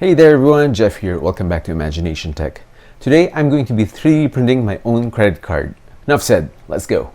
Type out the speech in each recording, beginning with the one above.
Hey there everyone, Jeff here. Welcome back to Imagination Tech. Today I'm going to be 3D printing my own credit card. Enough said, let's go.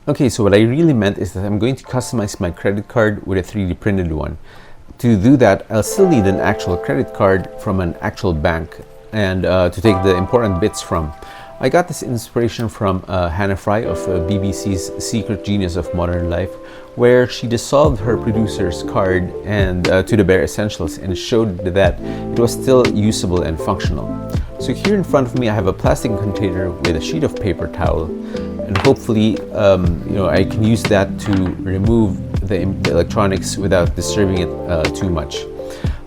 Okay, so what I really meant is that I'm going to customize my credit card with a 3D printed one. To do that, I'll still need an actual credit card from an actual bank and to take the important bits from. I got this inspiration from Hannah Fry of BBC's Secret Genius of Modern Life, where she dissolved her producer's card and to the bare essentials and showed that it was still usable and functional. So here in front of me I have a plastic container with a sheet of paper towel, and hopefully I can use that to remove the electronics without disturbing it too much.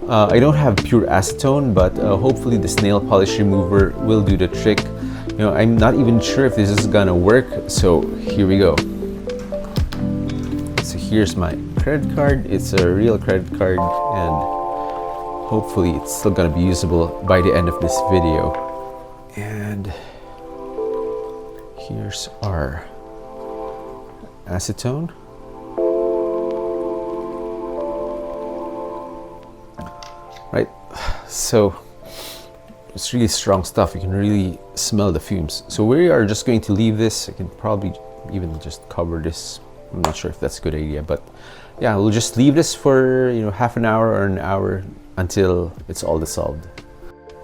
I don't have pure acetone, but hopefully this nail polish remover will do the trick. I'm not even sure if this is gonna work, so here we go. So here's my credit card. It's a real credit card, and hopefully it's still gonna be usable by the end of this video. And here's our acetone. Right, so it's really strong stuff. You can really smell the fumes. So we are just going to leave this. I can probably even just cover this. I'm not sure if that's a good idea, but yeah, we'll just leave this for half an hour or an hour until it's all dissolved.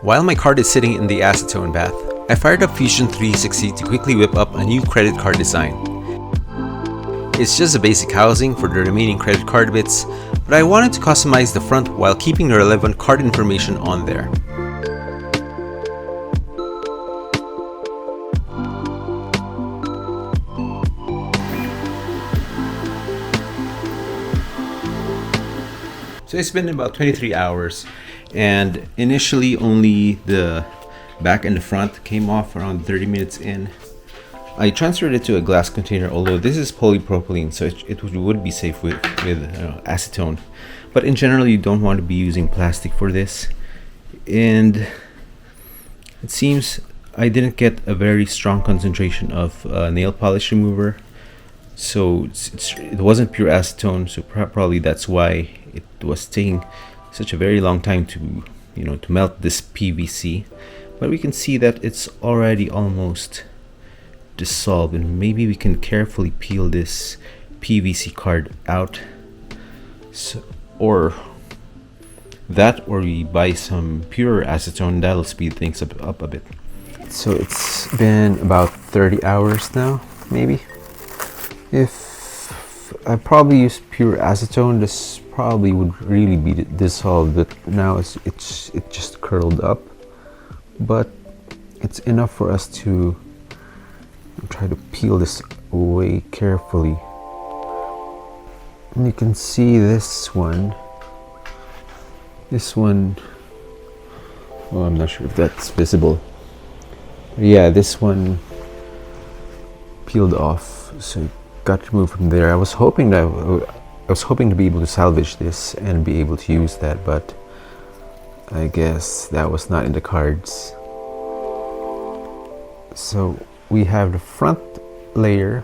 While my card is sitting in the acetone bath, I fired up Fusion 360 to quickly whip up a new credit card design. It's just a basic housing for the remaining credit card bits, but I wanted to customize the front while keeping the relevant card information on there. So it's been about 23 hours, and initially only the back and the front came off around 30 minutes in. I transferred it to a glass container, although this is polypropylene, so it would be safe with acetone. But in general, you don't want to be using plastic for this. And it seems I didn't get a very strong concentration of nail polish remover, so it wasn't pure acetone. So probably that's why it was taking such a very long time to to melt this PVC. But we can see that it's already almost dissolved, and maybe we can carefully peel this PVC card out. So, or we buy some pure acetone. That'll speed things up a bit. So it's been about 30 hours now, maybe. If I probably use pure acetone, this probably would really be dissolved, but now it just curled up. But it's enough for us to try to peel this away carefully. And you can see this one, oh, I'm not sure if that's visible. Yeah, this one peeled off, so it got removed from there. I was hoping to be able to salvage this and be able to use that, but I guess that was not in the cards. So we have the front layer.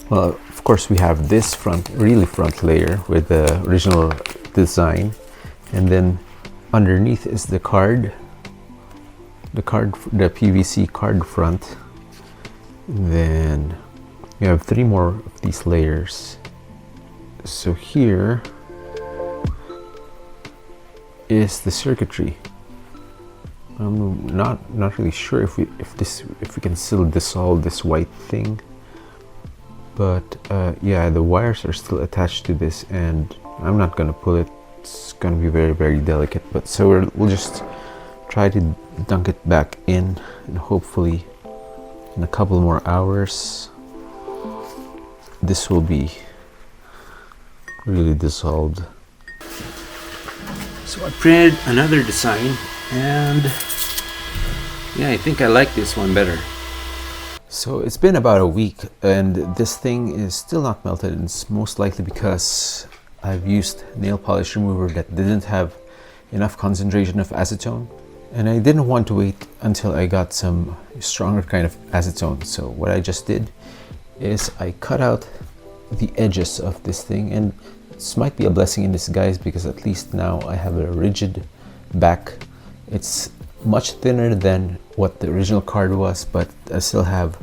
Well, of course we have this front layer with the original design, and then underneath is the PVC card front. And then we have 3 more of these layers. So here is the circuitry. I'm not really sure if we can still dissolve this white thing, but yeah, the wires are still attached to this, and I'm not gonna pull it. It's gonna be very, very delicate. But so we'll just try to dunk it back in, and hopefully in a couple more hours this will be really dissolved. So I printed another design, and yeah, I think I like this one better. So it's been about a week and this thing is still not melted, and it's most likely because I've used nail polish remover that didn't have enough concentration of acetone, and I didn't want to wait until I got some stronger kind of acetone. So what I just did is I cut out the edges of this thing, and this might be a blessing in disguise because at least now I have a rigid back. It's much thinner than what the original card was, but I still have,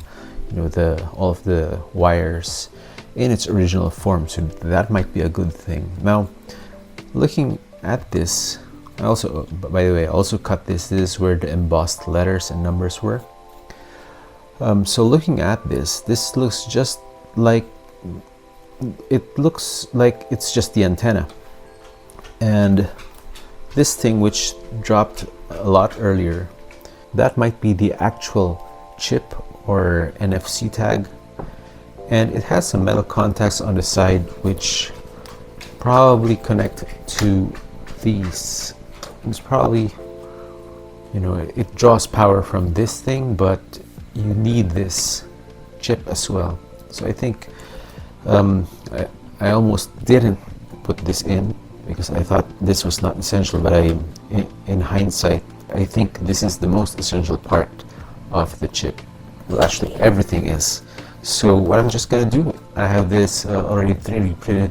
you know, all of the wires in its original form, so that might be a good thing. Now, looking at this, I also, by the way, I also cut this. This is where the embossed letters and numbers were. So looking at this looks just like, it looks like it's just the antenna, and this thing which dropped a lot earlier, that might be the actual chip or NFC tag, and it has some metal contacts on the side which probably connect to these. It's probably, you know, it draws power from this thing, but you need this chip as well. So I think I almost didn't put this in because I thought this was not essential, but in hindsight, I think this is the most essential part of the chip. Well, actually everything is. So what I'm just gonna do, I have this already 3D printed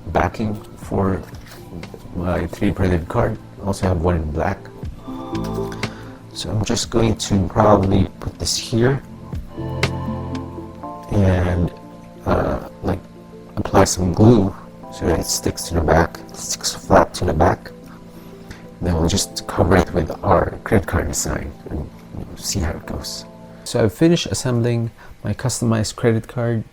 backing for my 3D printed card. I also have one in black. So I'm just going to probably put this here and like apply some glue so that it sticks to the back, sticks flat to the back. Then we'll just cover it with our credit card design and see how it goes. So I've finished assembling my customized credit card,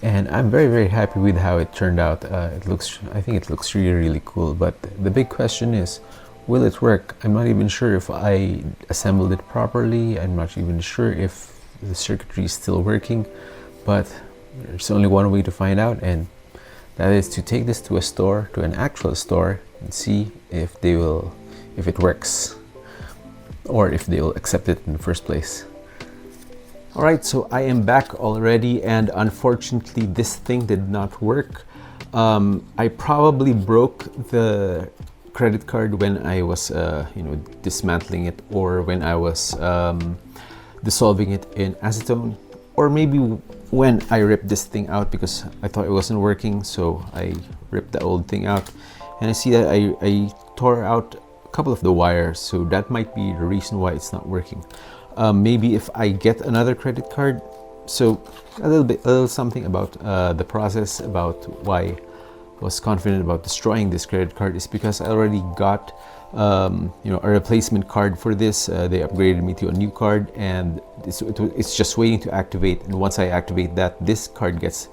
and I'm very happy with how it turned out. I think it looks really cool, but the big question is, will it work? I'm not even sure if I assembled it properly. I'm not even sure if the circuitry is still working, but there's only one way to find out, and that is to take this to a store, to an actual store, and see if it works, or if they will accept it in the first place. Alright, so I am back already, and unfortunately this thing did not work. I probably broke the credit card when I was dismantling it, or when I was dissolving it in acetone, or maybe when I ripped this thing out because I thought it wasn't working, so I ripped the old thing out, and I see that I tore out a couple of the wires, so that might be the reason why it's not working. Maybe if I get another credit card. So a little something about the process, about why I was confident about destroying this credit card, is because I already got a replacement card for this. They upgraded me to a new card, and it's just waiting to activate, and once I activate that, this card gets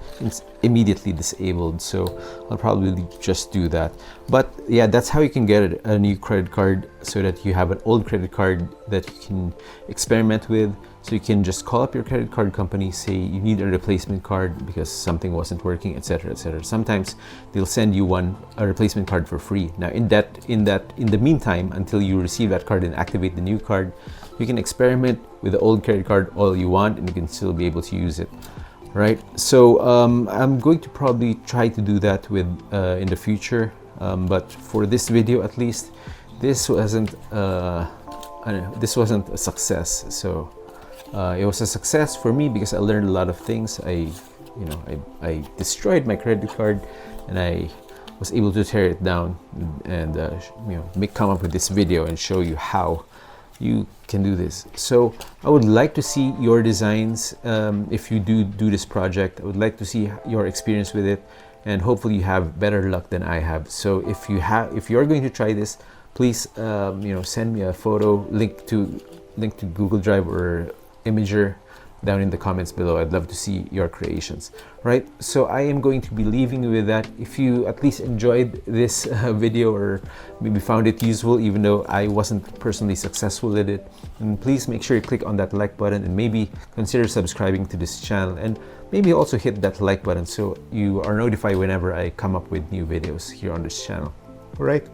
immediately disabled. So I'll probably just do that. But yeah, that's how you can get a new credit card, so that you have an old credit card that you can experiment with. So you can just call up your credit card company, say you need a replacement card because something wasn't working, etc., etc. Sometimes they'll send you a replacement card for free. Now in the meantime, until you receive that card and activate the new card, you can experiment with the old credit card all you want, and you can still be able to use it, right? So I'm going to probably try to do that with in the future, but for this video at least, this wasn't a success. So it was a success for me because I learned a lot of things. I destroyed my credit card, and I was able to tear it down and come up with this video and show you how you can do this. So I would like to see your designs. If you do this project, I would like to see your experience with it, and hopefully you have better luck than I have. So if you're going to try this, please send me a photo, link to Google Drive or Imager down in the comments below. I'd love to see your creations, right? So I am going to be leaving you with that. If you at least enjoyed this video, or maybe found it useful, even though I wasn't personally successful with it, and please make sure you click on that like button, and maybe consider subscribing to this channel, and maybe also hit that like button so you are notified whenever I come up with new videos here on this channel. All right,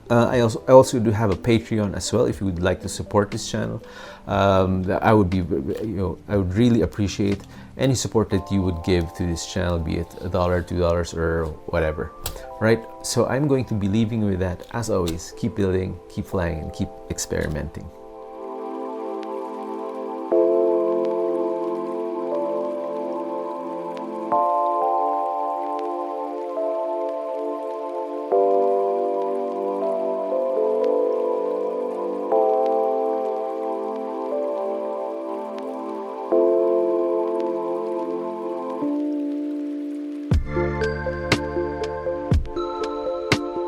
I also do have a Patreon as well. If you would like to support this channel, I would be, I would really appreciate any support that you would give to this channel, be it $1, $2, or whatever. Right? So I'm going to be leaving with that. As always, keep building, keep flying, and keep experimenting.